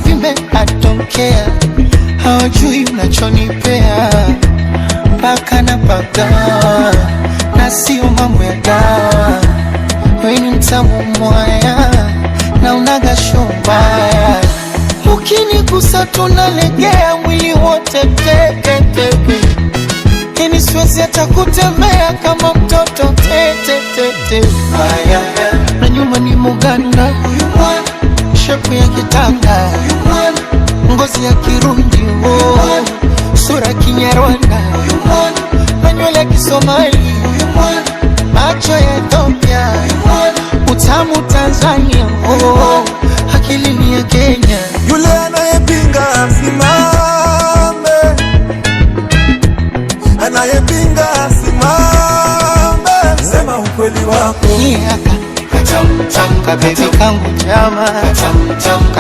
vime atokea, hawajui unachonipea, mpaka na pagawa, na sio mambo ya dawa. Wewe ni mtamu mwaya, na unaga shombaya, ukinigusa tunalegea mwili wote teke teke. Kini siwezi hata kutembea kama mtoto tete tete. Na nyuma ni muganda, shepu ya kitanga, ngozi ya Kirundi, sura Kinyarwanda, na nywele ya Kisomali, macho ya Ethiopia, utamu Tanzania, akili ni ya Kenya. Yule anayepinga asimame, anayepinga asimame, sema ukweli wako. Ni haka, katam tam, kabebi kangu chama, katam tam,